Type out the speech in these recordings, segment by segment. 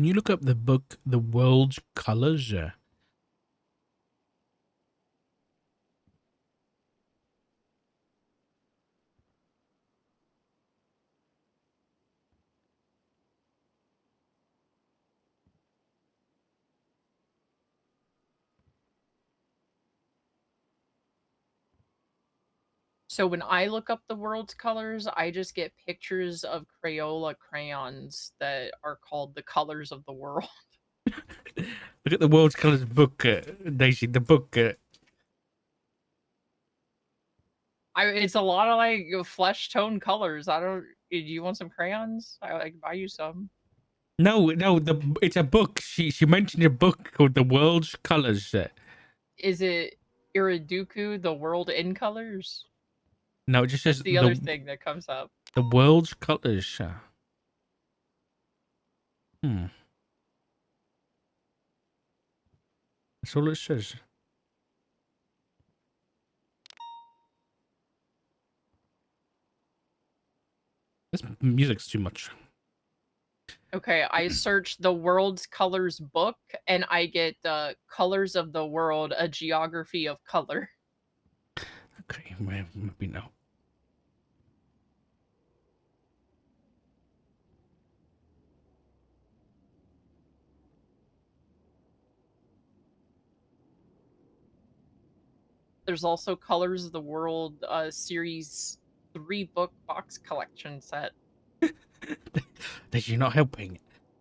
Can you look up the book, The World's Colors? So when I look up the world's colors, I just get pictures of Crayola crayons that are called the colors of the world. Look at the World's Colors book, Daisy. The book. It's a lot of like flesh tone colors. I don't. Do you want some crayons? I can buy you some. No, it's a book. She mentioned a book called The World's Colors. Is it Iriduku, the world in colors? No, it just That's says the other thing that comes up. the World's Colors. Hmm. That's all it says. This music's too much. Okay, I search the world's colors book and I get colors of the world, a geography of color. Okay, maybe no. There's also Colors of the World series 3 book box collection set. That you're not helping.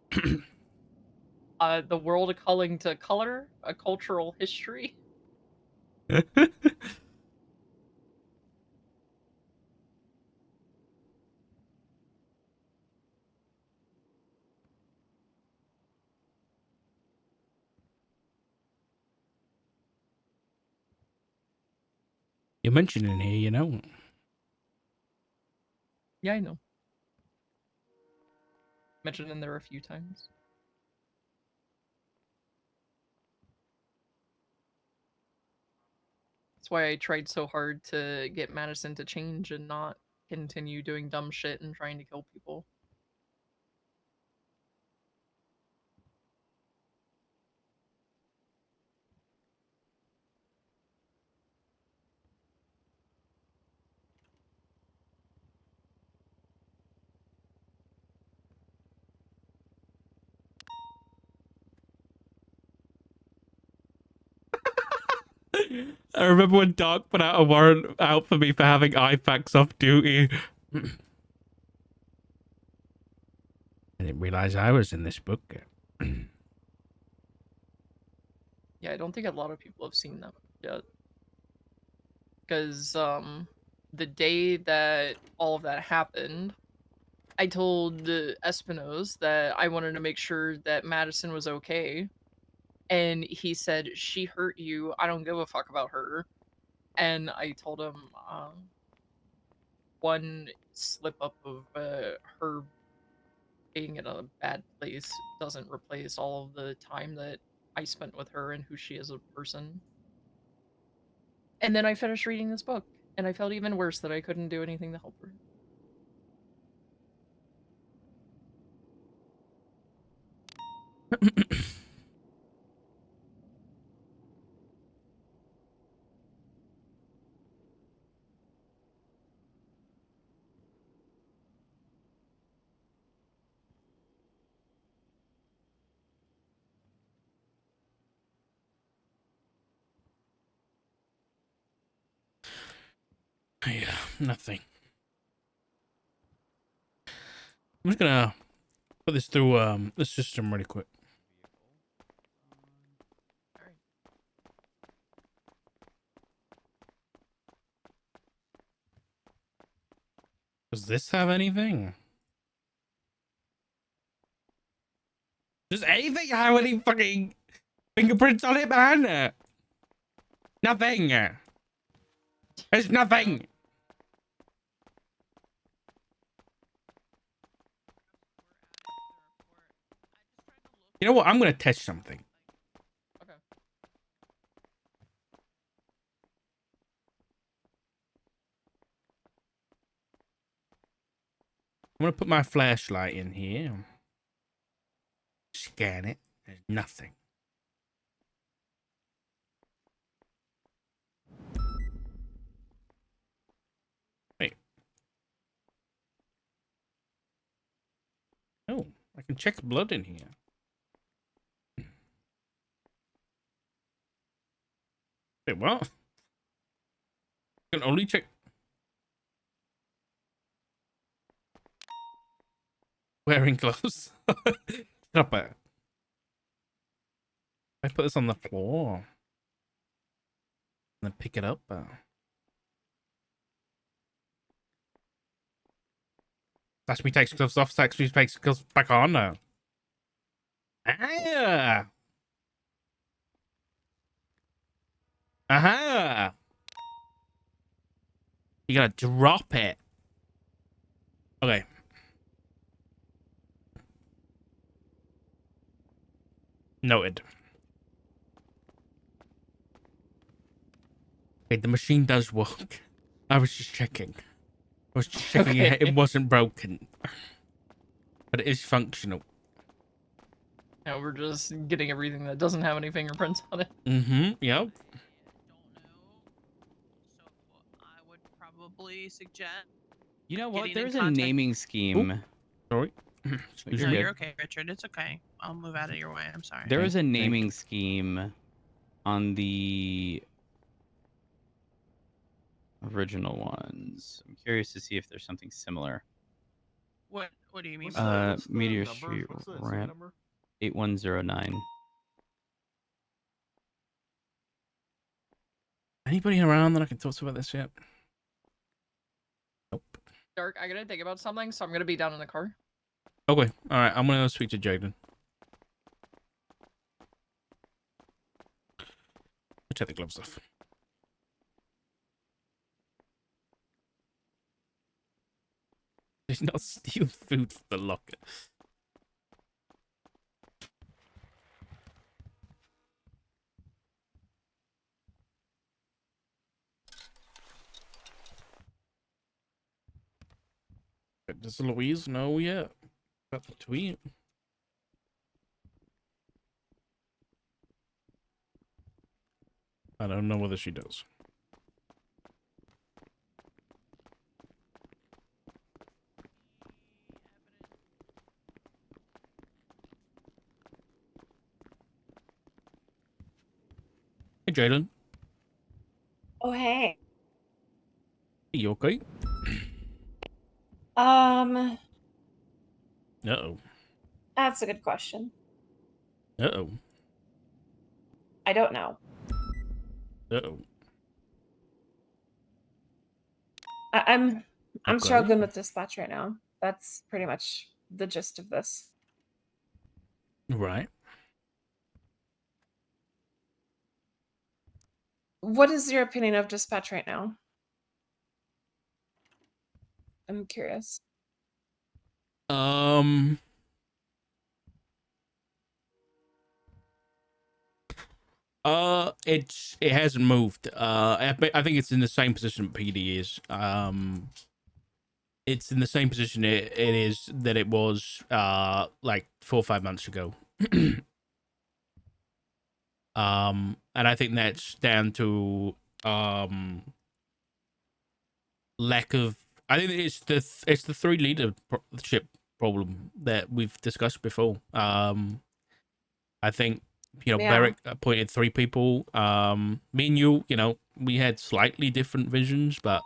The World Culling to Color, a cultural history. You're mentioning here, you know. Yeah, I know. Mentioned in there a few times. That's why I tried so hard to get Madison to change and not continue doing dumb shit and trying to kill people. I remember when Dark put out a warrant out for me for having IFAX off duty. I didn't realize I was in this book. Yeah, I don't think a lot of people have seen that yet. Because, the day that all of that happened, I told Espino's that I wanted to make sure that Madison was okay. And he said, "She hurt you. I don't give a fuck about her." And I told him, one slip up of her being in a bad place doesn't replace all of the time that I spent with her and who she is as a person. And then I finished reading this book, and I felt even worse that I couldn't do anything to help her. Yeah, nothing. I'm just gonna put this through the system really quick. All right. Does this have anything? Does anything have any fucking fingerprints on it, man? Nothing. There's nothing. You know what? I'm gonna test something. Okay. I'm gonna put my flashlight in here. Scan it. There's nothing. Wait. Oh, I can check blood in here. Wait, what? I can only check wearing gloves. Not bad. I put this on the floor and then pick it up. That's me takes gloves off. That's me takes gloves back on now. Ah. Aha. You gotta drop it. Okay. Noted. Okay, the machine does work. I was just checking. I was just checking it wasn't broken. But it is functional. Now we're just getting everything that doesn't have any fingerprints on it. Mm-hmm. Yep. I don't know. So I would probably suggest. You know what? Getting in There's a contact- naming scheme. Sorry. Excuse No, me. you're okay, Richard. It's okay. I'll move out of your way. I'm sorry. There is a Thank you. naming scheme on the original ones. I'm curious to see if there's something similar. What do you mean? What's the Meteor number? Street What's the ramp number? 8109. Anybody around that I can talk to about this yet? Nope. Dark, I gotta think about something, so I'm gonna be down in the car. Okay. All right. I'm gonna speak to Jaden. I'll take the gloves off. Did not steal food from the locker. Does Louise know yet about the tweet? I don't know whether she does. Hey, Jalen. Oh, hey. You okay? Uh-oh. That's a good question. Uh-oh. I don't know. Uh-oh. I'm Okay. struggling with dispatch right now. That's pretty much the gist of this. Right. What is your opinion of dispatch right now? I'm curious. It hasn't moved. I think it's in the same position PD is. It's in the same position it is that it was like 4 or 5 months ago. And I think that's down to lack of. I think it's the 3 leadership problem that we've discussed before. I think Yeah. Beric appointed 3 people. Me and you, we had slightly different visions, but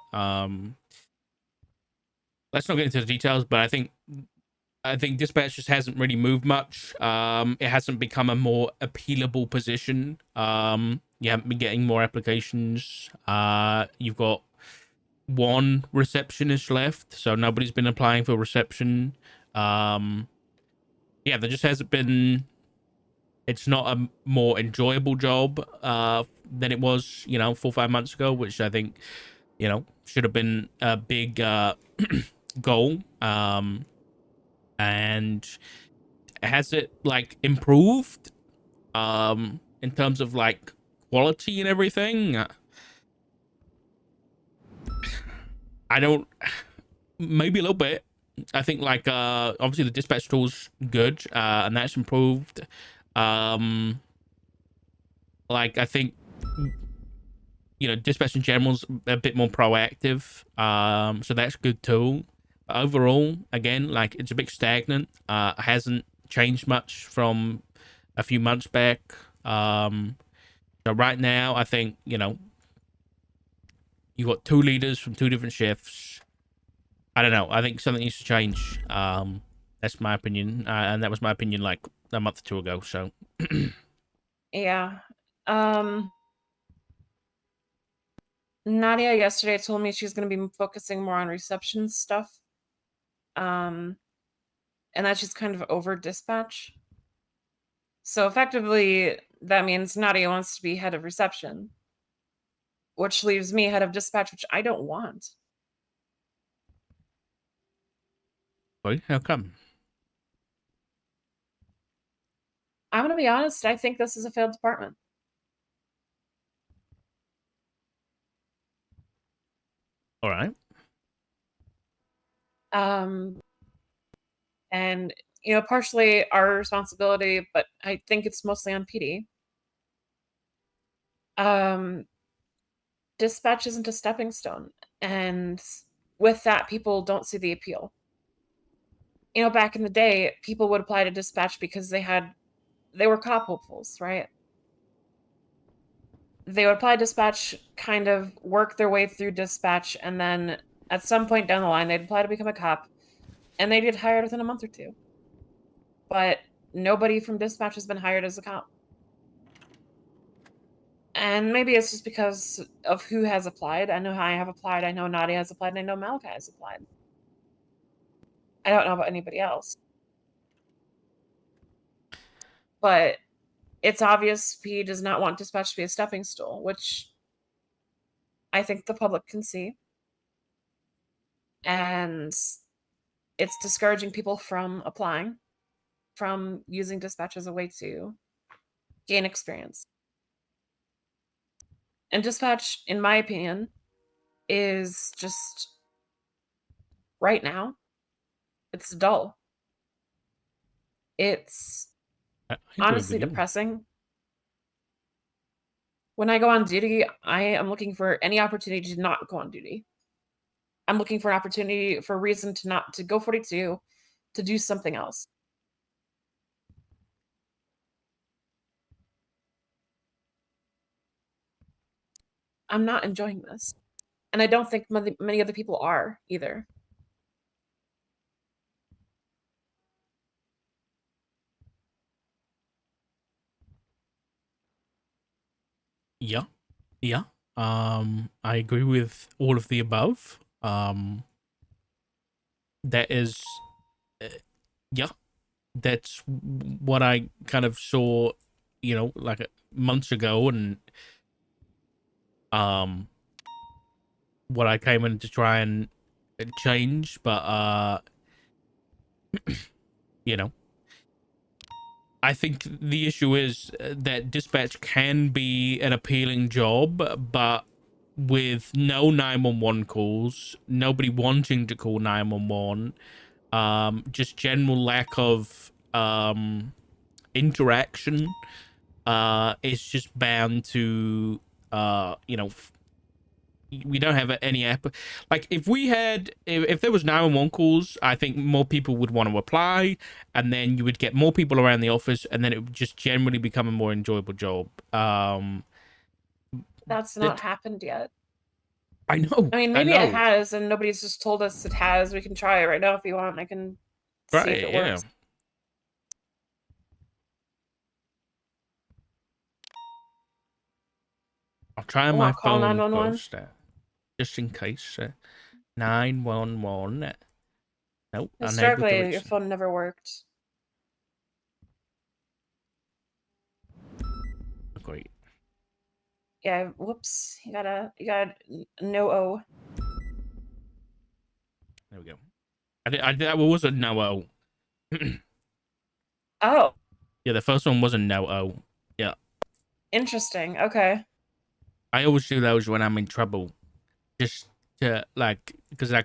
let's not get into the details. But I think dispatch just hasn't really moved much. It hasn't become a more appealable position. You haven't been getting more applications. You've got 1 receptionist left, so nobody's been applying for reception. Yeah, there just hasn't been. It's not a more enjoyable job than it was, 4 or 5 months ago, which I think, should have been a big goal. And has it improved in terms of quality and everything? I don't. Maybe a little bit. I think like obviously the dispatch tool's good, and that's improved. Like I think dispatch in general's a bit more proactive. So that's good too. But overall, again, like it's a bit stagnant. Hasn't changed much from a few months back. So right now, I think you got two leaders from two different shifts. I don't know. I think something needs to change. That's my opinion, and that was my opinion like a month or two ago. So Yeah. Nadia yesterday told me she's going to be focusing more on reception stuff. And that she's kind of over dispatch. So effectively, that means Nadia wants to be head of reception, which leaves me head of dispatch, which I don't want. wait, how come? I'm going to be honest, I think this is a failed department. All right. And partially our responsibility, but I think it's mostly on PD. Dispatch isn't a stepping stone, and with that, people don't see the appeal. Back in the day, people would apply to dispatch because they were cop hopefuls, right? They would apply dispatch, kind of work their way through dispatch, and then at some point down the line, they'd apply to become a cop, and they get hired within a month or two. But nobody from dispatch has been hired as a cop. And maybe it's just because of who has applied. I know I have applied, I know Nadia has applied, and I know Malachi has applied. I don't know about anybody else. But it's obvious he does not want dispatch to be a stepping stool, which I think the public can see. And it's discouraging people from applying, from using dispatch as a way to gain experience. And dispatch, in my opinion, is just right now, it's dull. It's I honestly agree with you. depressing. When I go on duty, I am looking for any opportunity to not go on duty. I'm looking for an opportunity, for a reason to not to go 42, to do something else. I'm not enjoying this. And I don't think many other people are either. Yeah. Yeah. I agree with all of the above. That is, yeah, that's what I kind of saw, like months ago, and what I came in to try and change, but I think the issue is that dispatch can be an appealing job, but with no 911 calls, nobody wanting to call 911, just general lack of interaction, it's just bound to we don't have any app. Like if we had, if there was 911 calls, I think more people would want to apply, and then you would get more people around the office, and then it would just generally become a more enjoyable job. That's not happened yet. I know. I mean, maybe it has, and nobody's just told us it has. We can try it right now if you want. I can see if it works. I'll try on my call phone 911? first, just in case. 911. Nope. Historically, your phone never worked. Great. Yeah. Whoops. You got no O. There we go. That was a no O. Oh. Yeah, the first one was a no O. Yeah. Interesting. Okay. I always do those when I'm in trouble, just to because I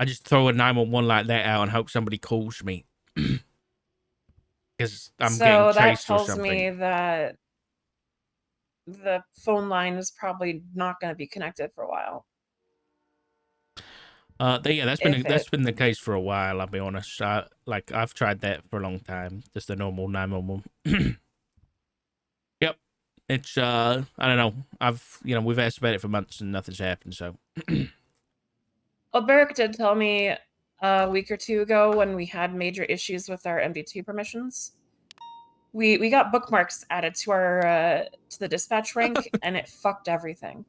I just throw a 911 like that out and hope somebody calls me. Because I'm getting So that chased or tells me something. that the phone line is probably not going to be connected for a while. Yeah, that's If been the case for a while. I'll be honest. I've tried that for a long time. Just the normal 911. Yep. It's I don't know. We've asked about it for months and nothing's happened. So. Well, Beric did tell me a week or two ago when we had major issues with our MD2 permissions. We got bookmarks added to our to the dispatch rank, and it fucked everything.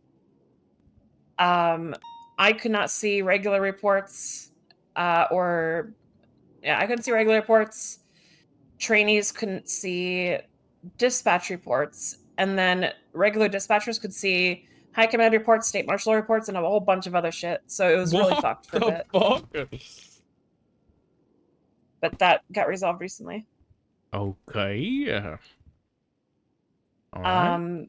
I could not see regular reports, I couldn't see regular reports. Trainees couldn't see dispatch reports, and then regular dispatchers could see high command reports, state marshal reports, and a whole bunch of other shit. So it was really fucked for a bit. Fuck? But that got resolved recently. Okay. All right.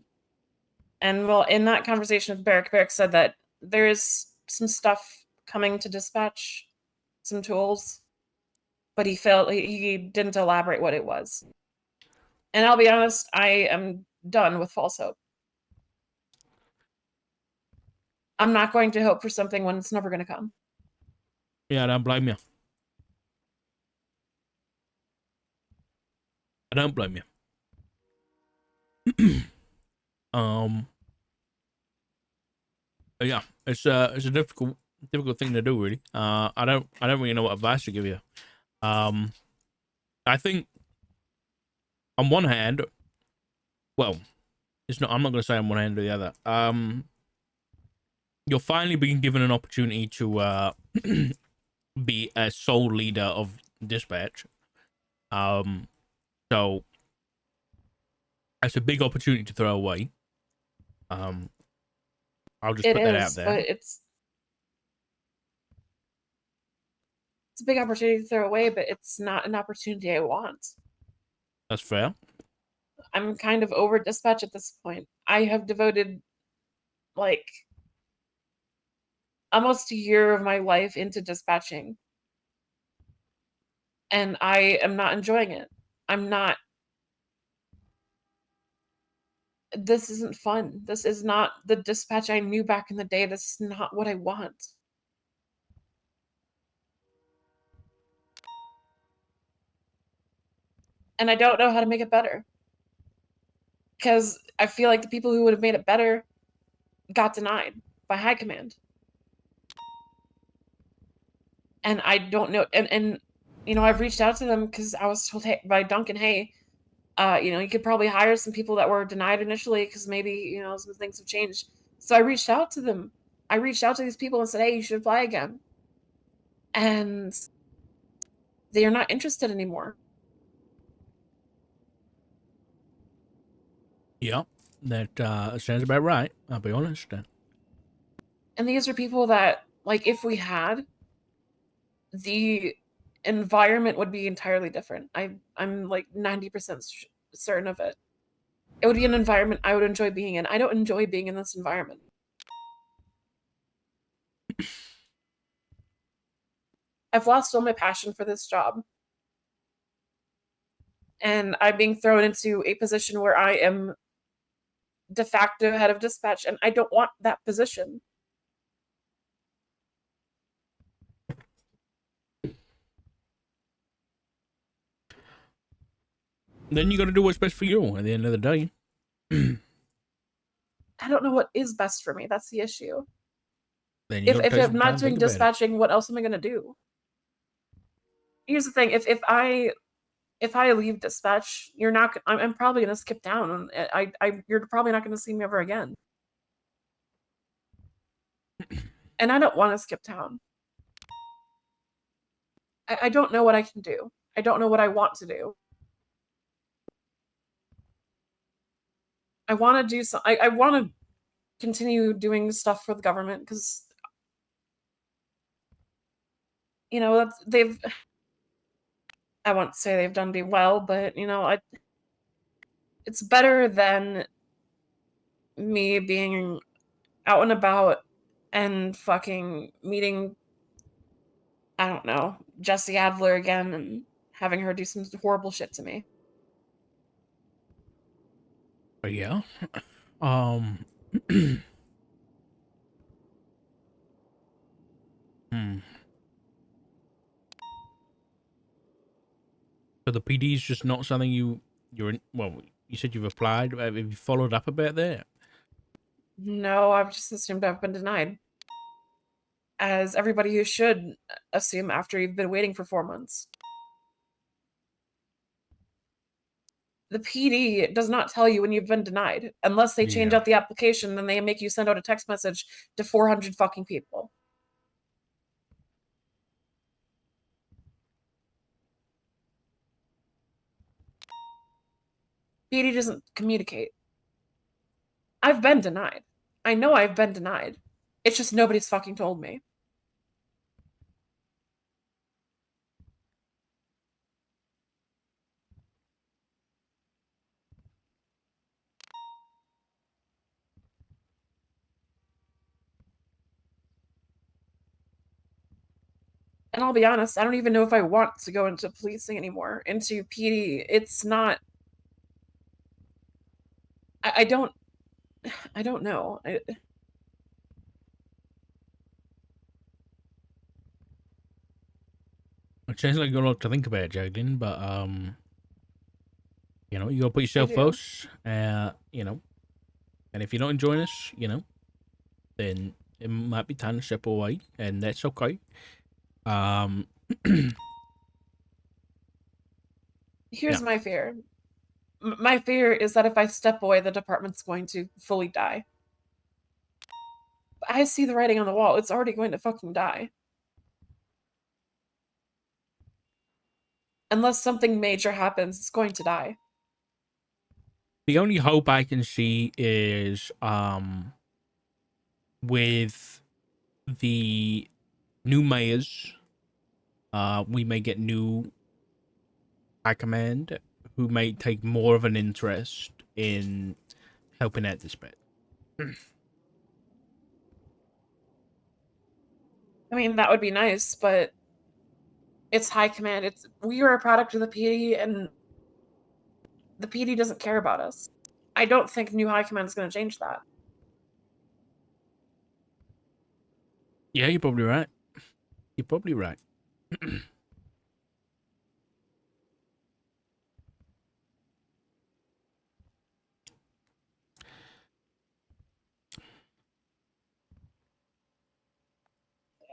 And well, in that conversation with Beric said that there is some stuff coming to dispatch, some tools, but he didn't elaborate what it was. And I'll be honest, I am done with false hope. I'm not going to hope for something when it's never going to come. Yeah, I don't blame you. I don't blame you. Yeah, it's a difficult thing to do, really. I don't really know what advice to give you. I think on one hand, well, it's not. I'm not going to say on one hand or the other. You're finally being given an opportunity to be a sole leader of dispatch. So that's a big opportunity to throw away. I'll just put that out there. But it's a big opportunity to throw away, but it's not an opportunity I want. That's fair. I'm kind of over dispatch at this point. I have devoted like almost a year of my life into dispatching, and I am not enjoying it. I'm not. This isn't fun. This is not the dispatch I knew back in the day. This is not what I want. And I don't know how to make it better. Because I feel like the people who would have made it better got denied by high command. And I don't know. And I've reached out to them because I was told by Duncan, hey, you could probably hire some people that were denied initially because maybe, some things have changed. So I reached out to them. I reached out to these people and said, hey, you should apply again. And they are not interested anymore. Yeah, that sounds about right. I'll be honest. And these are people that, like, if we had, the environment would be entirely different. I'm like 90% certain of it. It would be an environment I would enjoy being in. I don't enjoy being in this environment. I've lost all my passion for this job. And I'm being thrown into a position where I am de facto head of dispatch, and I don't want that position. Then you got to do what's best for you at the end of the day. I don't know what is best for me. That's the issue. Then you If I'm not doing dispatching, what else am I going to do? Here's the thing: if I leave dispatch, I'm probably going to skip down. You're probably not going to see me ever again. And I don't want to skip town. I don't know what I can do. I don't know what I want to do. I want to do so. I want to continue doing stuff for the government because they've. I won't say they've done me well, but it's better than me being out and about and fucking meeting I don't know, Jesse Adler again and having her do some horrible shit to me. But yeah. Um. hmm. So the PD is just not something you're in. Well, you said you've applied. Have you followed up a bit there? No, I've just assumed I've been denied. As everybody who should assume after you've been waiting for 4 months. The PD does not tell you when you've been denied. Unless they change Yeah. out the application, then they make you send out a text message to 400 fucking people. PD doesn't communicate. I've been denied. I know I've been denied. It's just nobody's fucking told me. And I'll be honest, I don't even know if I want to go into policing anymore, into PD. It's not. I don't. I don't know. It sounds like you got a lot to think about, Jacqueline. But you know, you gotta put yourself do. first. You know, and if you're not enjoying this, you know, then it might be time to step away, and that's okay. Here's Yeah. my fear. My fear is that if I step away, the department's going to fully die. I see the writing on the wall. It's already going to fucking die. Unless something major happens, it's going to die. The only hope I can see is with the new mayors, we may get new high command who may take more of an interest in helping out this bit. I mean, that would be nice, but it's high command. We are a product of the PD, and the PD doesn't care about us. I don't think new high command is going to change that. Yeah, you're probably right. You're probably right.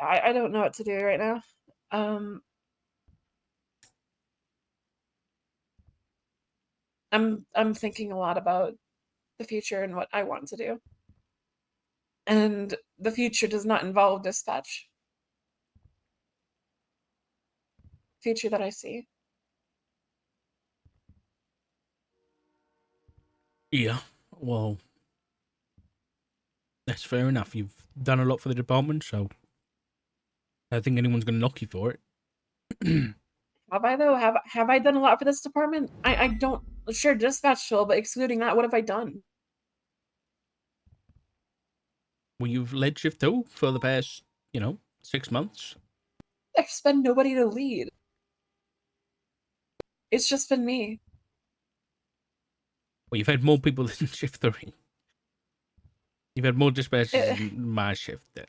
I don't know what to do right now. I'm thinking a lot about the future and what I want to do. And the future does not involve dispatch. Future that I see. Yeah, well, that's fair enough. You've done a lot for the department, so I don't think anyone's going to knock you for it. Have I though? Have I done a lot for this department? I don't sure dispatch tool, but excluding that, what have I done? Well, you've led Shift 2 for the past, 6 months. There's been nobody to lead. It's just been me. Well, you've had more people than Shift 3. You've had more dispatches than my shift there.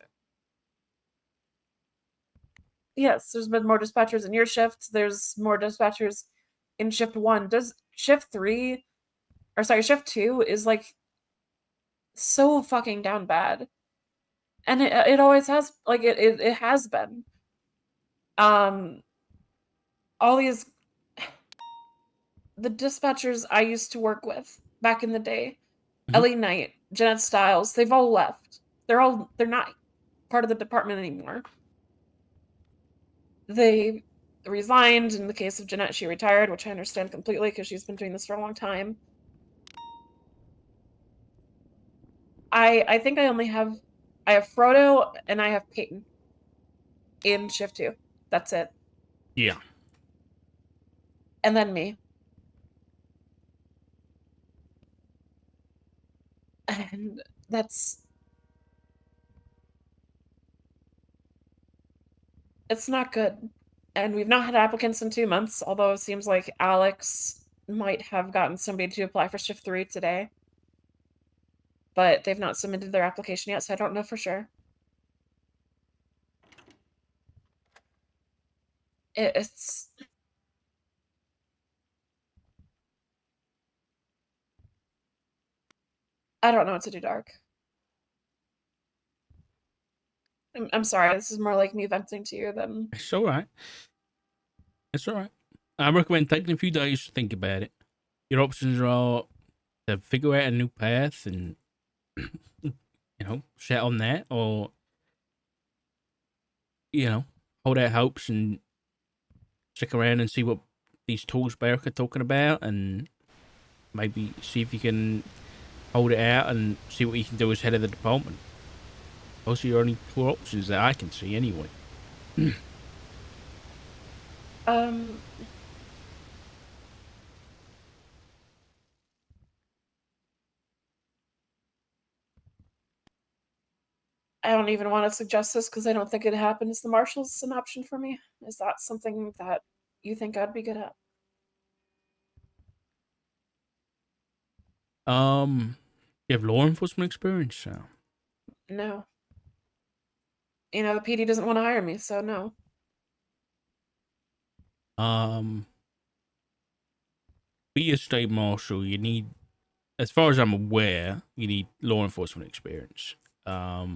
Yes, there's been more dispatchers in your shift. There's more dispatchers in shift 1. Does shift 3 or sorry, shift 2 is like so fucking down bad. And it always has it has been. All these the dispatchers I used to work with back in the day, Ellie Knight, Jeanette Stiles, they've all left. They're not part of the department anymore. They resigned. In the case of Jeanette, she retired, which I understand completely because she's been doing this for a long time. I think I have Frodo and I have Peyton in shift 2. That's it. Yeah. And then me. And that's It's not good. And we've not had applicants in 2 months, although it seems like Alex might have gotten somebody to apply for shift 3 today. But they've not submitted their application yet, so I don't know for sure. It's I don't know what to do, Dark. I'm sorry, this is more like me venting to you than It's all right. It's all right. I recommend taking a few days to think about it. Your options are to figure out a new path and, set on that, or, hold out hopes and stick around and see what these tools Barrick are talking about, and maybe see if you can hold it out and see what you can do as head of the department. Those are your only two options that I can see, anyway. um I don't even want to suggest this because I don't think it happens. The marshal's an option for me. Is that something that you think I'd be good at? You have law enforcement experience, so. No. You know, the PD doesn't want to hire me, so no. Be a state marshal, you need, as far as I'm aware, you need law enforcement experience. I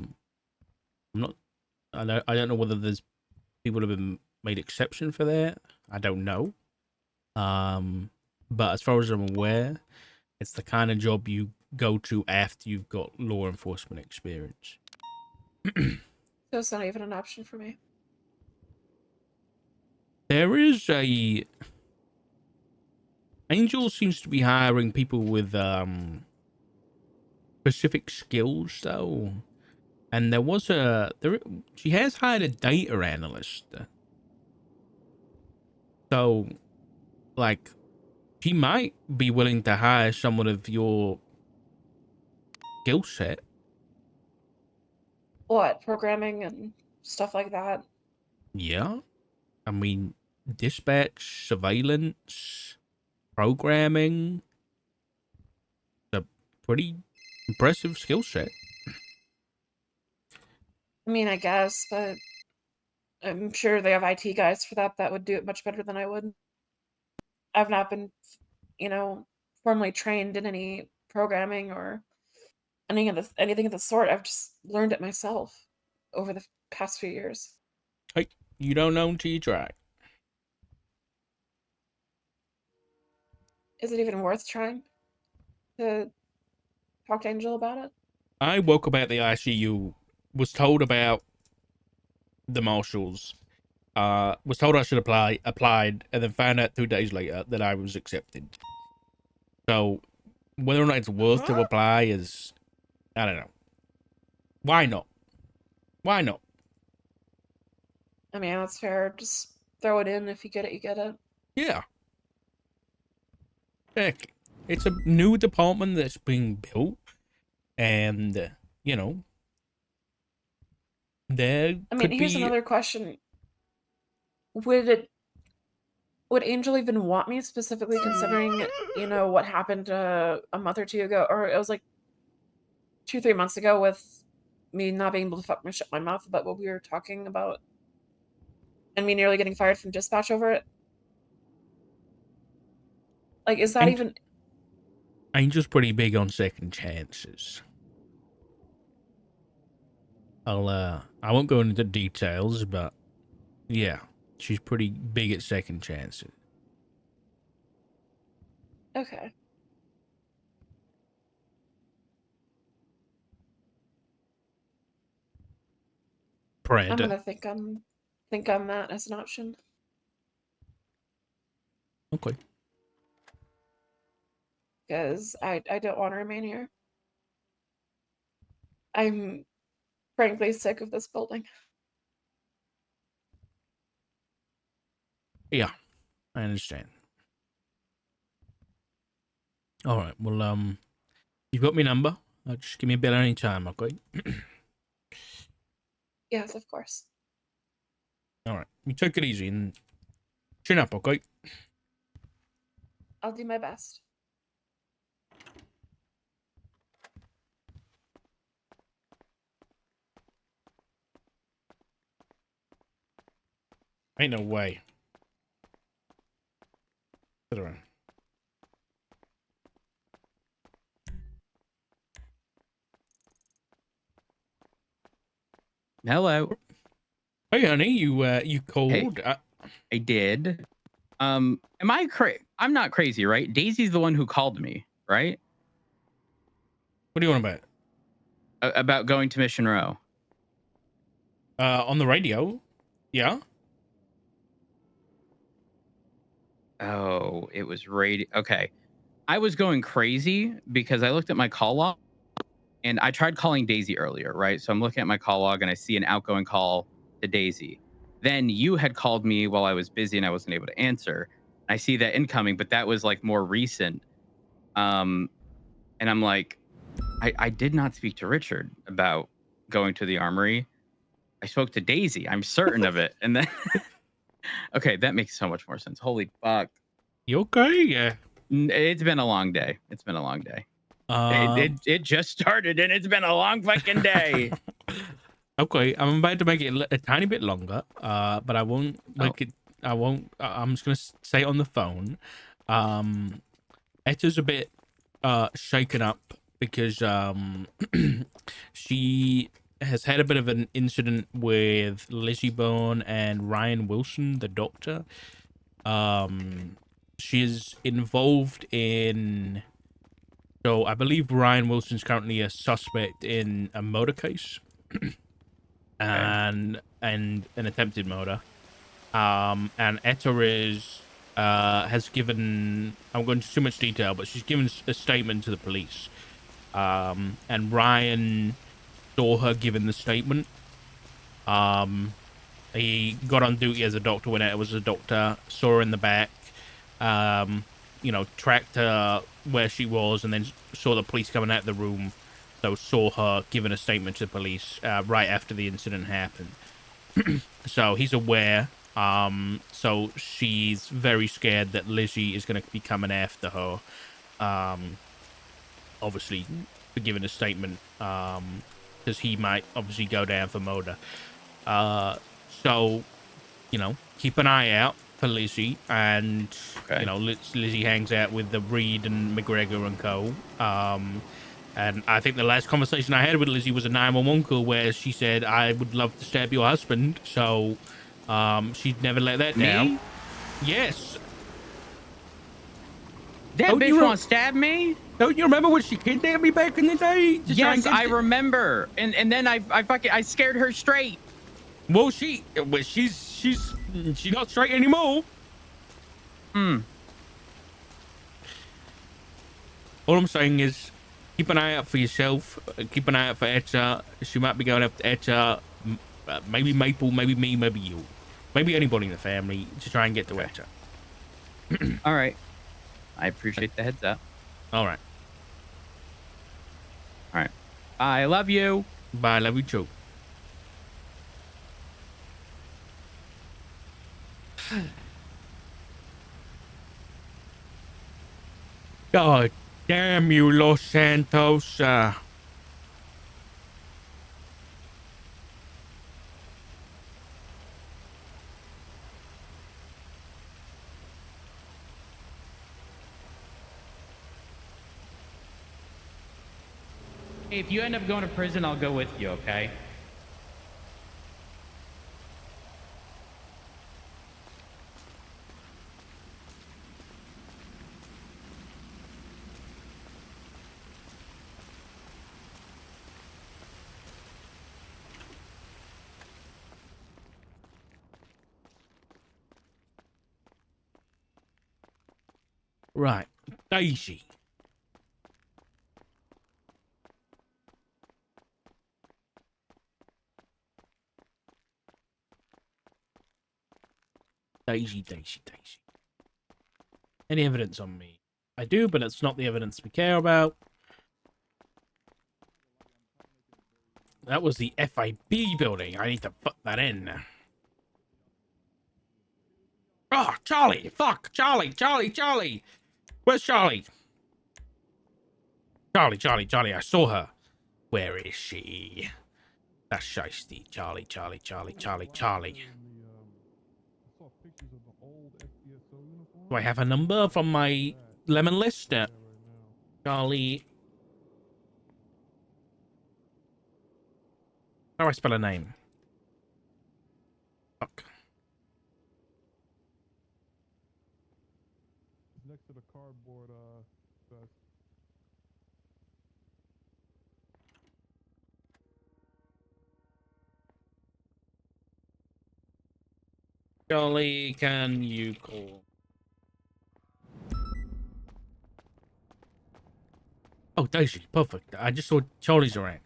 don't know whether there's people have been made exception for that. I don't know. But as far as I'm aware, it's the kind of job you go to after you've got law enforcement experience. So it's not even an option for me. There is a Angel seems to be hiring people with specific skills though. And she has hired a data analyst. So like she might be willing to hire someone of your skill set. What, programming and stuff like that? Yeah. I mean, dispatch, surveillance, programming. It's a pretty impressive skill set. I mean, I guess, but I'm sure they have IT guys for that would do it much better than I would. I've not been, formally trained in any programming or anything of the sort. I've just learned it myself over the past few years. Hey, you don't know until you try. Is it even worth trying to talk to Angel about it? I woke up at the ICU, was told about the marshals, was told I should applied, and then found out 2 days later that I was accepted. So whether or not it's worth to apply is, I don't know. Why not? Why not? I mean, that's fair. Just throw it in. If you get it, you get it. Yeah. Heck, it's a new department that's being built, and there I mean, could here's be. another question. Would Angel even want me, specifically considering, what happened a month or two ago, or it was like 2-3 months ago, with me not being able to shut my mouth about what we were talking about, and me nearly getting fired from dispatch over it? Like, is that even? Angel's pretty big on second chances. I won't go into details, but yeah, she's pretty big at second chances. Okay. I'm gonna think on that as an option. Okay. Because I don't want to remain here. I'm frankly sick of this building. Yeah, I understand. All right. Well, you've got my number. Just give me a bell anytime, okay? Yes, of course. All right, you take it easy and chin up, okay? I'll do my best. Ain't no way. Sit around. Hello. Hey, honey, you called? I did. Am I I'm not crazy, right? Daisy's the one who called me, right? What do you want about? About going to Mission Row. On the radio? Yeah. Oh, it was radio. Okay. I was going crazy because I looked at my call log and I tried calling Daisy earlier, right? So I'm looking at my call log and I see an outgoing call to Daisy. Then you had called me while I was busy and I wasn't able to answer. I see that incoming, but that was like more recent. And I'm like, I did not speak to Richard about going to the armory. I spoke to Daisy. I'm certain of it. And then, okay, that makes so much more sense. Holy fuck. You okay? Yeah. It's been a long day. It's been a long day. It just started and it's been a long fucking day. Okay, I'm about to make it a tiny bit longer, but I won't make it. I won't. I'm just gonna say it on the phone. Etta's a bit shaken up because she has had a bit of an incident with Lizzie Bone and Ryan Wilson, the doctor. She's involved in. So I believe Ryan Wilson's currently a suspect in a murder case. And an attempted murder. And Etta is has given, I'm going into too much detail, but she's given a statement to the police. And Ryan saw her giving the statement. He got on duty as a doctor when Etta was a doctor, saw her in the back, tracked her where she was, and then saw the police coming out of the room. So saw her giving a statement to the police right after the incident happened. So he's aware. So she's very scared that Lizzie is going to be coming after her. Obviously, for giving a statement, because he might obviously go down for murder. So, keep an eye out for Lizzie, and Lizzie hangs out with the Reed and McGregor and co. And I think the last conversation I had with Lizzie was a 911 call where she said, I would love to stab your husband. So she'd never let that down. Yes. That bitch won't stab me? Don't you remember when she kidnapped me back in the day? Yes, I remember. And then I scared her straight. Well, she's not straight anymore. All I'm saying is, keep an eye out for yourself. Keep an eye out for Etta. She might be going after Etta. Maybe Maple, maybe me, maybe you. Maybe anybody in the family to try and get to Etta. All right. I appreciate the heads up. All right. All right. I love you. Bye. Love you too. God damn you, Los Santos. If you end up going to prison, I'll go with you, okay? Right. Daisy. Daisy. Any evidence on me? I do, but it's not the evidence we care about. That was the FIB building. I need to put that in. Oh, Charlie! Fuck! Charlie! Where's Charlie? Charlie! I saw her. Where is she? That's shiesty. Charlie. Do I have a number from my lemon list? Charlie. How do I spell her name? Fuck. Next to the cardboard vest. Charlie, can you call? Oh, Daisy, perfect. I just saw Charlie's around.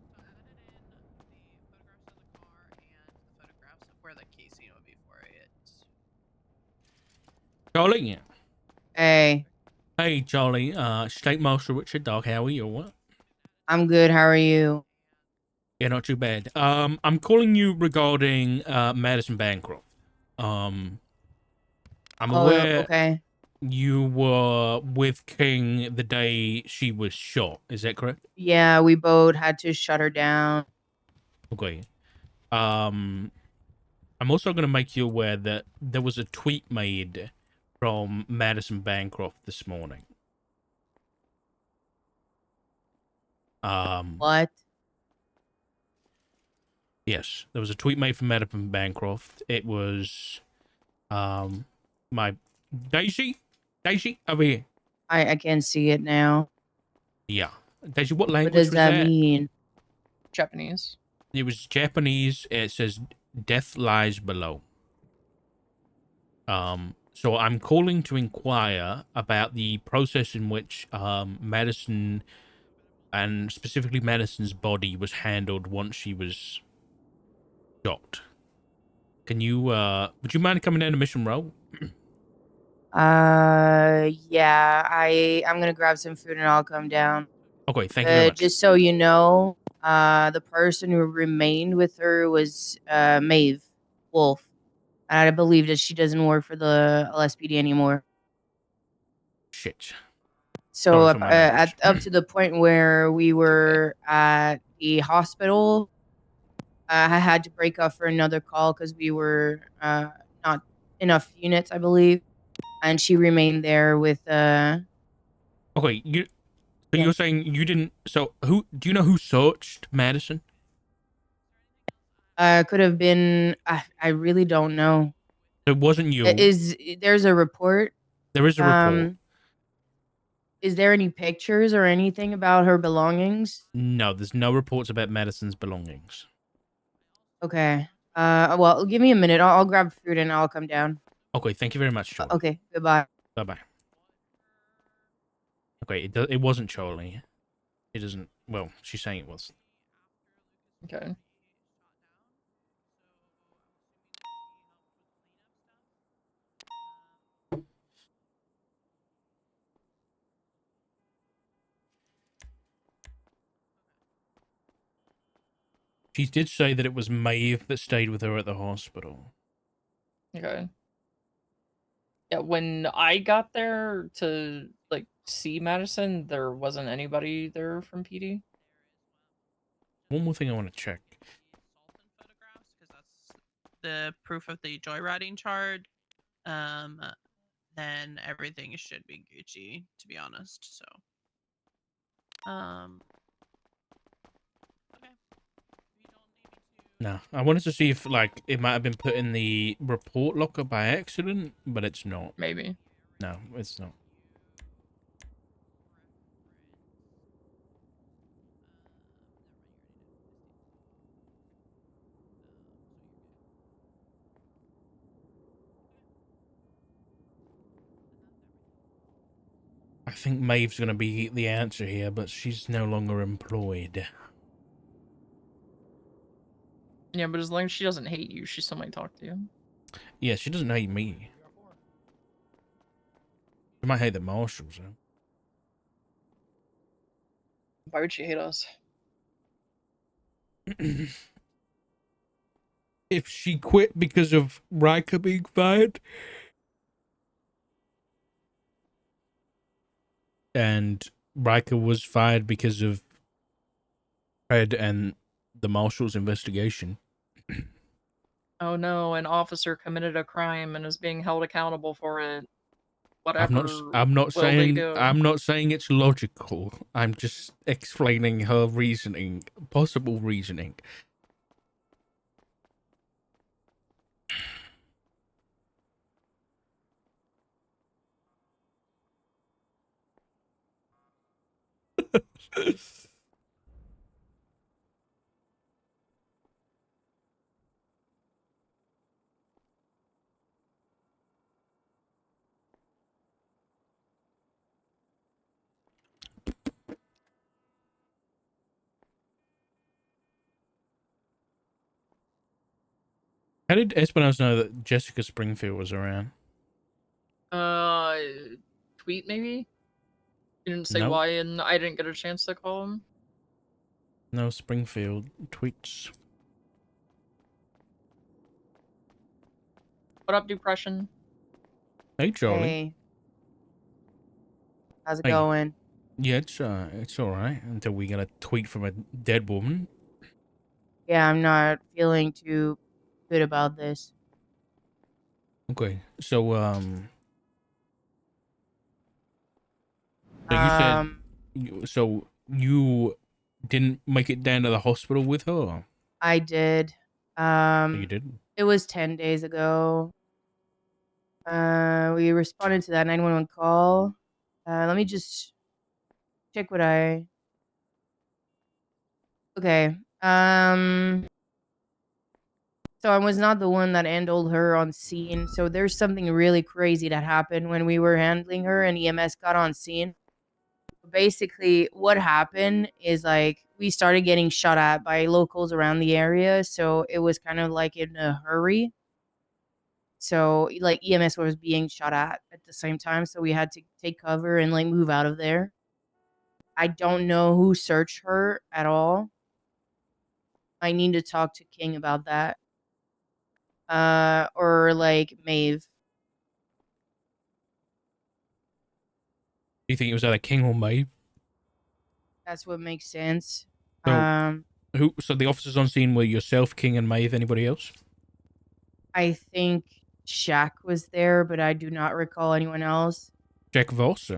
So I added in the photographs of the car and the photographs of where the casing would be for it. Charlie, Hey, hey, Charlie. State Marshal Richard Dog, how are you? What? I'm good. How are you? Yeah, not too bad. I'm calling you regarding Madison Bancroft. I'm Oh, aware okay. you were with King the day she was shot. Is that correct? Yeah, we both had to shut her down. Okay. I'm also going to make you aware that there was a tweet made from Madison Bancroft this morning. What? Yes, there was a tweet made from Madison Bancroft. It was, my Daisy, over here. I can see it now. Yeah, Daisy. What What language does was that that? mean? Japanese. It was Japanese. It says "Death lies below." So I'm calling to inquire about the process in which Madison, and specifically Madison's body, was handled once she was shot. Can you would you mind coming down to Mission Row? Yeah, I'm gonna grab some food and I'll come down. Okay, thank you very much. Just so you know, the person who remained with her was Maeve Wolf. And I believe that she doesn't work for the LSPD anymore. Shit. So Sorry for my language. up to the point where we were at the hospital, I had to break up for another call because we were not enough units, I believe, and she remained there with. Okay, Yeah. you're saying you didn't. So who do you know who searched Madison? Could have been. I really don't know. It wasn't you. There's a report? There is a report. Is there any pictures or anything about her belongings? No, there's no reports about Madison's belongings. Okay. Well, give me a minute. I'll grab food and I'll come down. Okay, thank you very much, Charlie. Okay. Goodbye. Bye. Okay, it wasn't Charlie. It isn't. Well, she's saying it was. Okay. She did say that it was Maeve that stayed with her at the hospital. Okay. Yeah, when I got there to like see Madison, there wasn't anybody there from PD. One more thing I want to check. Photographs, because that's the proof of the joyriding charge. Then everything should be Gucci, to be honest. So, okay. You don't need me to. No, I wanted to see if like it might have been put in the report locker by accident, but it's not. Maybe. No, it's not. I think Maeve's going to be the answer here, but she's no longer employed. Yeah, but as long as she doesn't hate you, she still might talk to you. Yeah, she doesn't hate me. She might hate the marshals, though. Why would she hate us? if she quit because of Riker being fired, and Riker was fired because of Fred and the Marshal's investigation. Oh no, an officer committed a crime and is being held accountable for it. I'm not. Whatever I'm not will they saying. do? I'm not saying it's logical. I'm just explaining her reasoning, possible reasoning. How did Espinosa know that Jessica Springfield was around? Uh, tweet maybe? He didn't say Nope. why, and I didn't get a chance to call him. No Springfield tweets. What up, depression? Hey, Charlie. Hey, how's it Hey. going? Yeah, it's all right until we get a tweet from a dead woman. Yeah, I'm not feeling too good about this. Okay, so so you said so you didn't make it down to the hospital with her. I did. You did. It was 10 days ago. We responded to that 911 call. Let me just check what I. Okay. So I was not the one that handled her on scene. So there's something really crazy that happened when we were handling her and EMS got on scene. Basically, what happened is like we started getting shot at by locals around the area. So it was kind of like in a hurry. So like EMS was being shot at the same time. So we had to take cover and like move out of there. I don't know who searched her at all. I need to talk to King about that. Or like Maeve. Do you think it was either King or Maeve? That's what makes sense. So who? So the officers on scene were yourself, King, and Maeve. Anybody else? I think Shaq was there, but I do not recall anyone else. Jack Voss.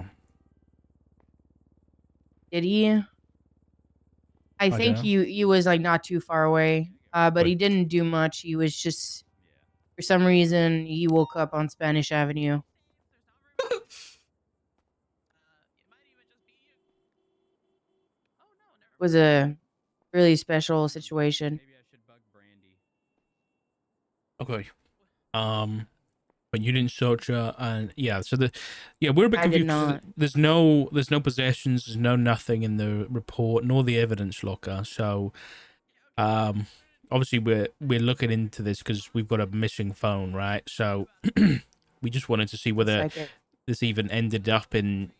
Did he? I don't think know. he was like not too far away. But Right. he didn't do much. He was just for some reason he woke up on Spanish Avenue. Was a really special situation. Maybe I should bug Brandy. Okay. But you didn't search her, and yeah. So we're a bit I did confused. 'Cause not. there's no possessions, there's no nothing in the report, nor the evidence locker. So, obviously we're looking into this because we've got a missing phone, right? So, we just wanted to see One whether second. this even ended up in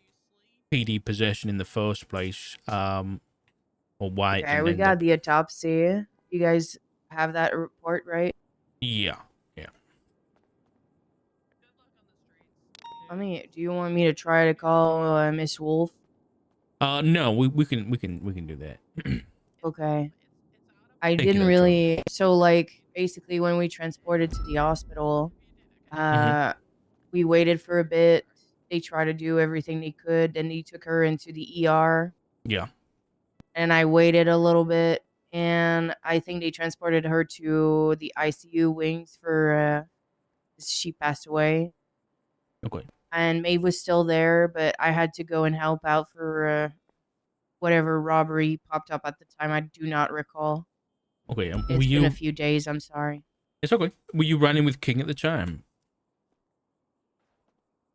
PD possession in the first place, or why it Okay, didn't we end got up. the autopsy. You guys have that report, right? Yeah. Do you want me to try to call Miss Wolf? No, we can do that. Okay. I Thank you, didn't though, Charlie. really. So, like, basically, when we transported to the hospital, we waited for a bit. They tried to do everything they could. Then they took her into the ER, Yeah. and I waited a little bit. And I think they transported her to the ICU wings for. She passed away. Okay. And Maeve was still there, but I had to go and help out for whatever robbery popped up at the time. I do not recall. Okay. Were It's been a you? few days. I'm sorry. It's okay. Were you running with King at the time?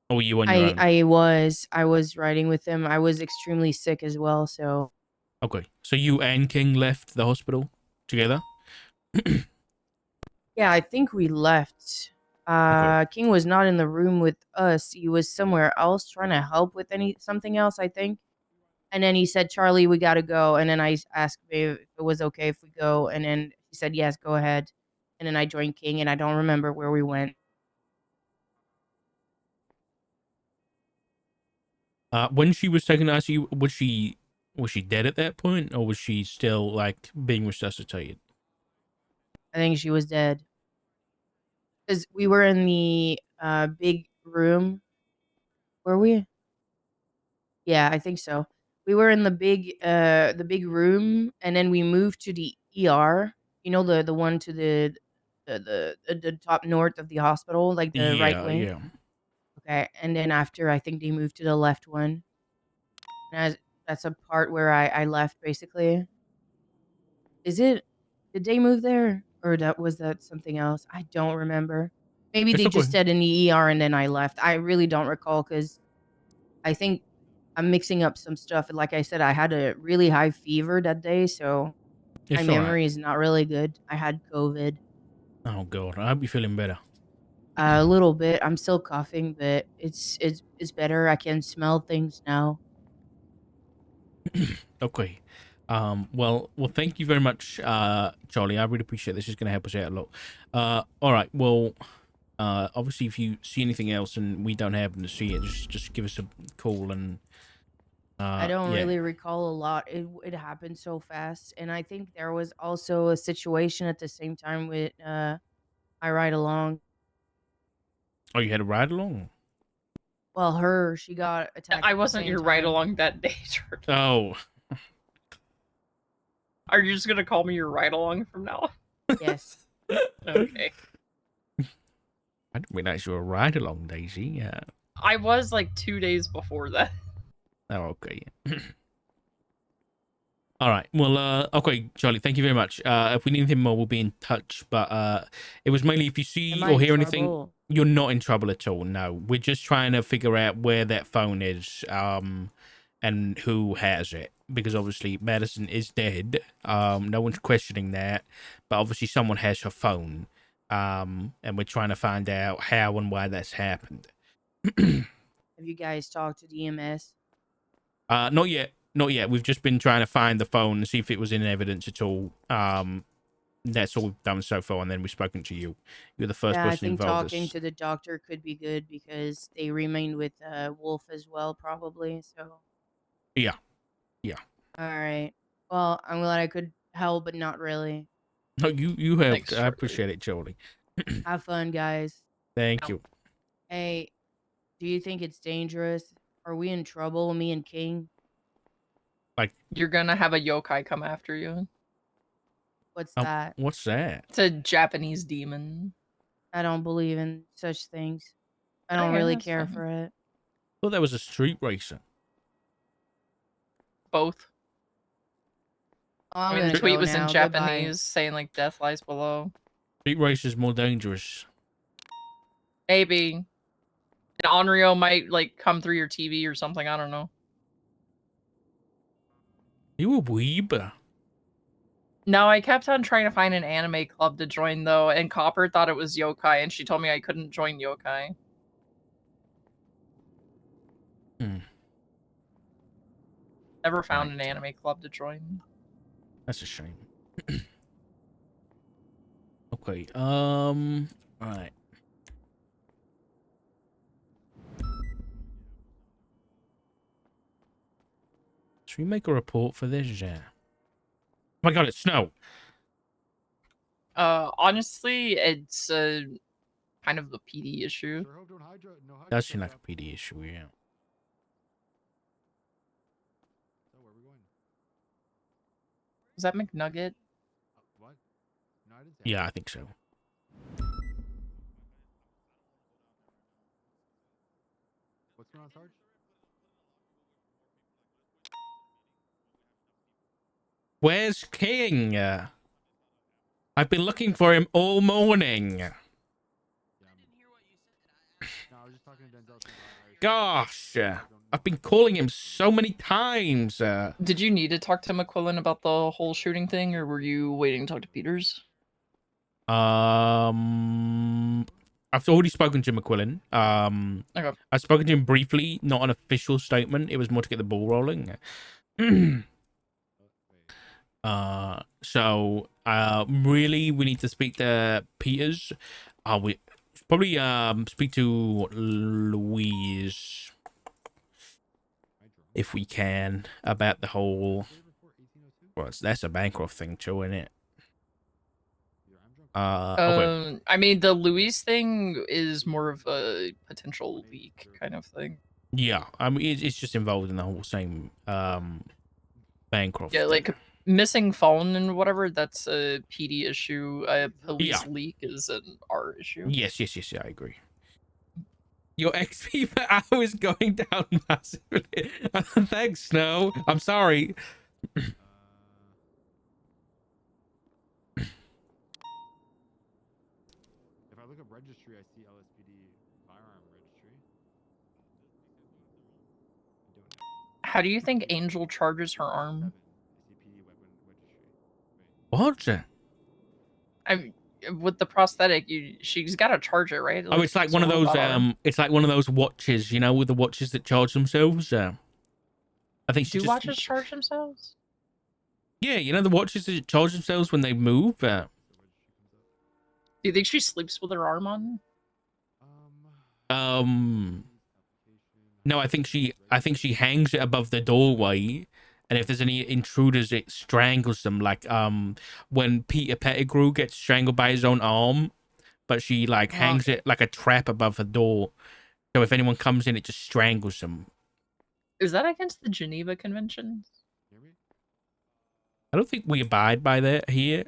Or were you on your own? I was riding with him. I was extremely sick as well, so Okay. So you and King left the hospital together? yeah, I think we left. Okay. King was not in the room with us. He was somewhere else trying to help with something else, I think. And then he said, "Charlie, we gotta go." And then I asked Maeve if it was okay if we go, and then he said, "Yes, go ahead." and then I joined King, and I don't remember where we went. When she was taken to ICU, was she dead at that point, or was she still like being resuscitated? I think she was dead. Because we were in the big room. Were we? Yeah, I think so. We were in the big room, and then we moved to the ER. You know, the one to the top north of the hospital, like the right Yeah, wing. yeah. Okay, and then after, I think they moved to the left one. And that's a part where I left, basically. Is it? Did they move there, or was that something else? I don't remember. Maybe It's they just okay. said in the ER, and then I left. I really don't recall, because I think I'm mixing up some stuff. And like I said, I had a really high fever that day, so my It's all right. memory is not really good. I had COVID. Oh god, I hope you're feeling better. A little bit. I'm still coughing, but it's better. I can smell things now. Okay. Well, thank you very much, Charlie. I really appreciate this. It's going to help us out a lot. All right. Well, obviously, if you see anything else and we don't happen to see it, just give us a call and. I don't yeah. really recall a lot. It happened so fast, and I think there was also a situation at the same time with I ride along. Oh, you had a ride along. Well, she got attacked. I at the wasn't same your ride time. along that day, Jordan. Oh. Are you just gonna call me your ride along from now on? Yes. Okay. I didn't realize you were a ride along, Daisy. Yeah. I was like 2 days before that. Oh, okay. All right. Well, okay, Charlie, thank you very much. If we need anything more, we'll be in touch. But it was mainly if you see Am I or in hear anything, trouble? you're not in trouble at all. No, we're just trying to figure out where that phone is, and who has it. Because obviously Madison is dead. No one's questioning that. But obviously someone has her phone. And we're trying to find out how and why that's happened. Have you guys talked to DMS? Not yet. Not yet. We've just been trying to find the phone and see if it was in evidence at all. That's all we've done so far, and then we've spoken to you. You're the first Yeah, I person think involved. talking to the doctor could be good because they remained with Wolf as well, probably. So. Yeah. All right. Well, I'm glad I could help, but not really. No, you helped. Thanks, I Charlie. appreciate it, Charlie. Have fun, guys. Thank you. Hey, do you think it's dangerous? Are we in trouble, me and King? You're gonna have a yokai come after you. What's that? What's that? It's a Japanese demon. I don't believe in such things. I don't Okay, really that's care fine. for it. Well, there was a street racer. Both. Oh, I'm I mean, gonna the tweet go was now. in Goodbye. Japanese saying like death lies below. Street racer's more dangerous. Maybe. An Onryo might like come through your TV or something. I don't know. You a weeb? No, I kept on trying to find an anime club to join though, and Copper thought it was yokai, and she told me I couldn't join yokai. Never found an Right. anime club to join. That's a shame. Okay. All right. Should we make a report for this? Yeah. Oh my god, it's snow. Honestly, it's kind of a PD issue. Does seem like a PD issue, yeah. Is that McNugget? Yeah, I think so. What's going on, Sarge? Where's King? I've been looking for him all morning. No, I was just talking to Denzel. Gosh, I've been calling him so many times. Did you need to talk to McQuillan about the whole shooting thing, or were you waiting to talk to Peters? I've already spoken to McQuillan. Okay. I've spoken to him briefly, not an official statement. It was more to get the ball rolling. So Really, we need to speak to Peters. We probably speak to Louise if we can about the whole. Well, that's a Bancroft thing too, isn't it? Okay. I mean, the Louise thing is more of a potential leak kind of thing. Yeah, I mean it's just involved in the whole same Bancroft. Yeah, like missing phone and whatever. That's a PD issue. A police Yeah. leak is an R issue. Yes, I agree. Your XP per hour is going down massively. Thanks, Snow. I'm sorry. If I look up registry, I see LSPD firearm registry. I'm doing it. How do you think Angel charges her arm? 7, I see PD weapon registry. Wait. What? I with the prosthetic, she's got to charge it, right? Oh, it's like one of a those robot arm. it's like one of those watches, you know, with the watches that charge themselves. I think she Do just, watches charge themselves? yeah, you know the watches that charge themselves when they move. So registry comes up. Do you think she sleeps with her arm on? Um, Application. no, I think she hangs it above the doorway, and if there's any intruders, it strangles them. Like when Peter Pettigrew gets strangled by his own arm, but she like hangs it like a trap above the door, so if anyone comes in, it just strangles them. Is that against the Geneva Conventions? Hear me? I don't think we abide by that here.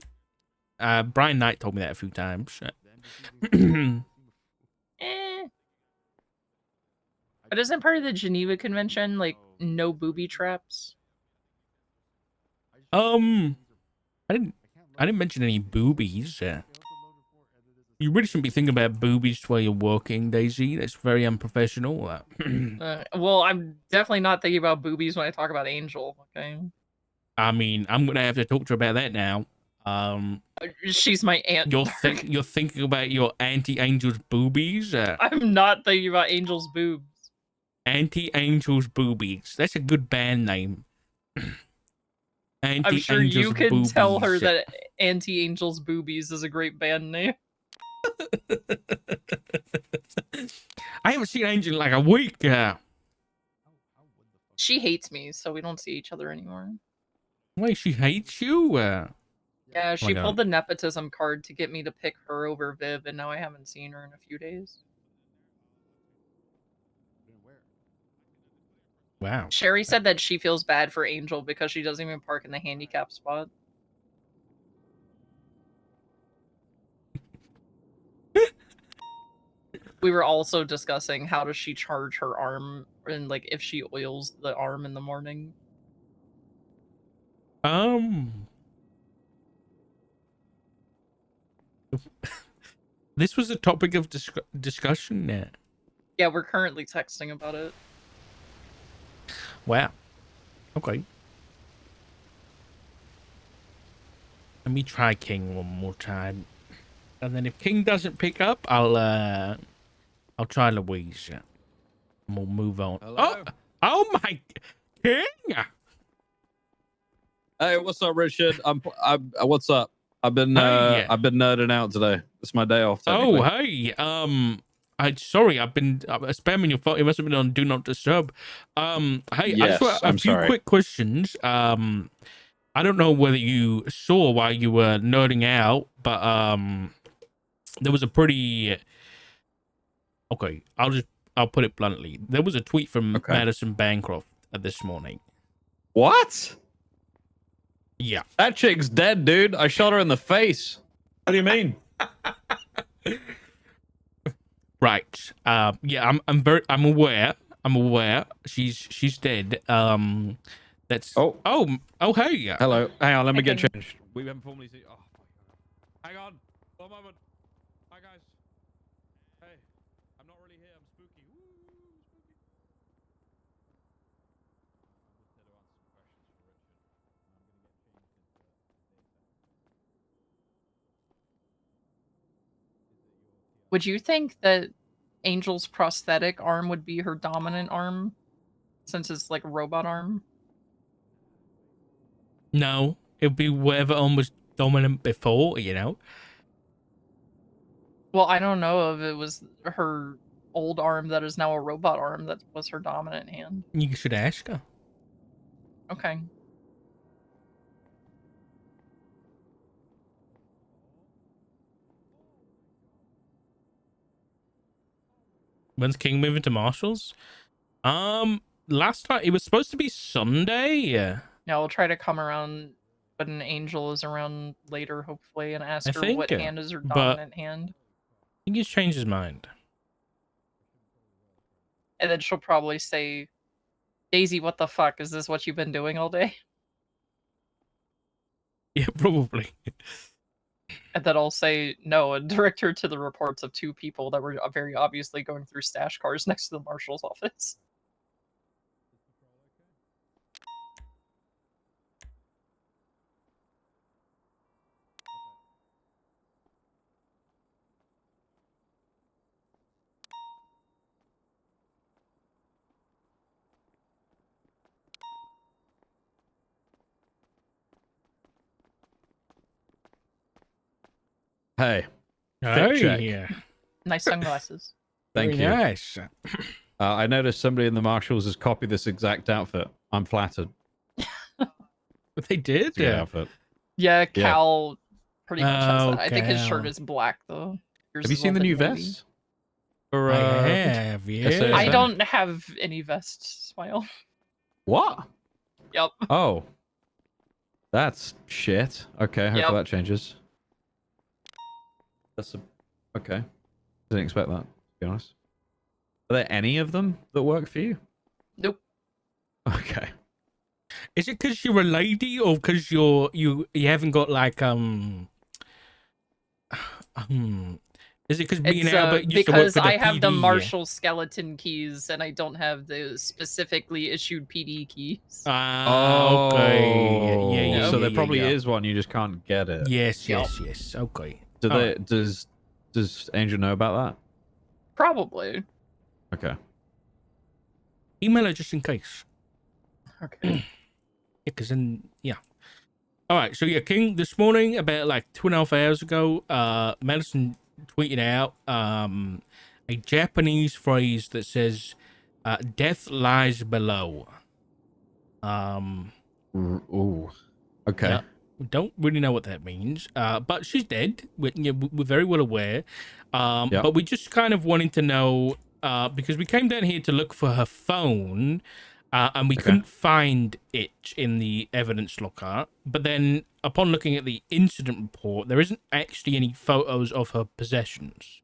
Brian Knight told me that a few times. The NBC Eh. But isn't part of the Geneva Convention like no booby traps? I didn't mention any boobies. You really shouldn't be thinking about boobies while you're working, Daisy. That's very unprofessional. Well, I'm definitely not thinking about boobies when I talk about Angel. Okay. I mean, I'm gonna have to talk to her about that now. She's my aunt. You're thinking about your Auntie Angel's boobies. I'm not thinking about Angel's boobs. Auntie Angel's boobies. That's a good band name. Auntie I'm sure Angel's you can tell her boobies. that Auntie Angel's Boobies is a great band name. I haven't seen Angel in like a week. She hates me, so we don't see each other anymore. Wait, she hates you? Yeah, she God. pulled the nepotism card to get me to pick her over Viv, and now I haven't seen her in a few days. Wow. Sherry said that she feels bad for Angel because she doesn't even park in the handicap spot. We were also discussing how does she charge her arm and like if she oils the arm in the morning. This was a topic of discussion. Yeah, we're currently texting about it. Wow. Okay. Let me try King one more time, and then if King doesn't pick up, I'll try Louise, and we'll move on. Hello? Oh my, King! Hey, what's up, Richard? What's up? I've been Hey. I've been nerding out today. It's my day off. Oh, technically. hey. Sorry, I've been spamming your phone. It must have been on Do Not Disturb. Hey, I Yes, just want a I'm few sorry. quick questions. I don't know whether you saw while you were nerding out, but there was a pretty. Okay, I'll put it bluntly. There was a tweet from Okay. Madison Bancroft this morning. What? Yeah. That chick's dead, dude. I shot her in the face. What do you mean? Right. Yeah, I'm aware. I'm aware. She's dead. That's oh hey. Hello. Hang on, let me Hey, get King. changed. We haven't formally seen. Oh, hang on. One moment. Hi guys. Hey, I'm not really here. I'm spooky. Woo, spooky. Would you think that Angel's prosthetic arm would be her dominant arm? Since it's like a robot arm? No, it'd be whatever arm was dominant before, you know. Well, I don't know if it was her old arm that is now a robot arm that was her dominant hand. You should ask her. Okay. When's King moving to Marshall's? Last time it was supposed to be Sunday. Yeah, Now we'll try to come around when an angel is around later, hopefully, and ask I her think, what hand is her but- dominant hand. I think he's changed his mind. And then she'll probably say, Daisy, what the fuck? Is this what you've been doing all day? Yeah, probably. And then I'll say no and direct her to the reports of 2 people that were very obviously going through stash cars next to the marshal's office. Hey, Hey, check. yeah. Nice sunglasses. thank Very you. nice. I noticed somebody in the marshals has copied this exact outfit. I'm flattered. But they did. It's a good outfit. Yeah, Cal pretty much has Oh, that. I think his shirt Cal. is black though. Yours Have you is a seen the little new bit navy. vests? Or, I have, yeah. SAS? I Yeah. don't have any vests, Smile. What? Yep. Oh. That's shit. Okay, hopefully Yep. that changes. That's a... Okay. Didn't expect that, to be honest. Are there any of them that work for you? Nope. Okay. Is it because you're a lady or because you haven't got like is it because me and It's Albert used to work because for the I have the PD? Marshall skeleton keys and I don't have the specifically issued PD keys. Okay. Yeah. So there yeah, probably yeah. is one, you just can't get it. Yes. Yep. Yes. Okay. Do All they, right. does Angel know about Probably. that? Okay. Email her just in case. Okay. Because then, yeah. All right. So yeah, King, this morning about like 2.5 hours ago, Madison tweeted out a Japanese phrase that says, "Death lies below." Ooh. Okay. Yeah, we don't really know what that means, but she's dead. We're very well aware. Yep. But we just kind of wanted to know because we came down here to look for her phone, and we couldn't find it in the evidence locker. But then, upon looking at the incident report, there isn't actually any photos of her possessions.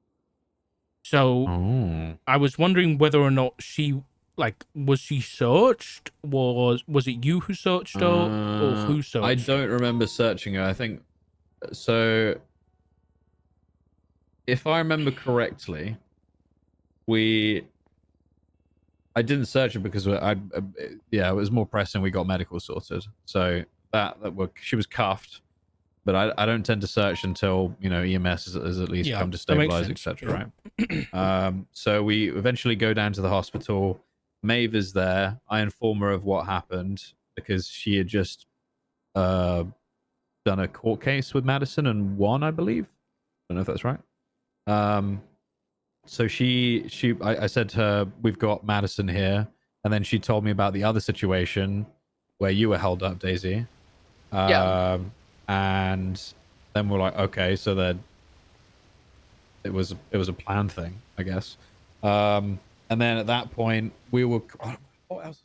So Oh. I was wondering whether or not she. Like, was she searched? Was it you who searched her, or who searched? I her? don't remember searching her. I think so. If I remember correctly, I didn't search her because yeah, it was more pressing. We got medical sorted, so she was cuffed. But I don't tend to search until EMS has at least come to that makes stabilize, sense. etc. Right? So we eventually go down to the hospital. Maeve is there. I inform her of what happened because she had just done a court case with Madison and won, I believe. I don't know if that's right. So I said to her, "We've got Madison here," and then she told me about the other situation where you were held up, Daisy. Yeah. And then we're like, okay, so then it was a planned thing, I guess. And then at that point, we were. What else?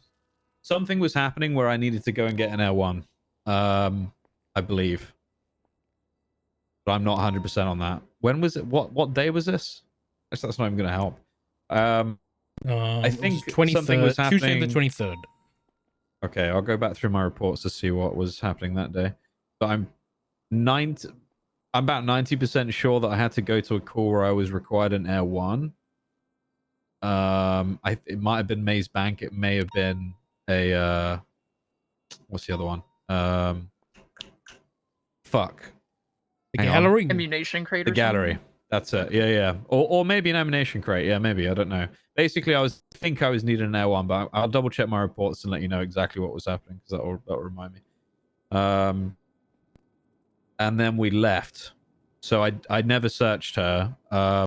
Something was happening where I needed to go and get an L1, I believe. But I'm not 100% on that. When was it? What day was this? Actually, that's not even going to help. I think something was happening. Tuesday the 23rd. Okay, I'll go back through my reports to see what was happening that day. But I'm about 90% sure that I had to go to a call where I was required an Air 1. It might have been Maze Bank. It may have been a what's the other one? The Hang on. gallery. Ammunition crate or The gallery. something? That's it. Yeah. Or maybe an ammunition crate. Yeah, maybe. I don't know. Basically, I think I was needing an Air 1, but I'll double check my reports and let you know exactly what was happening because that'll remind me. and then we left. So I never searched her.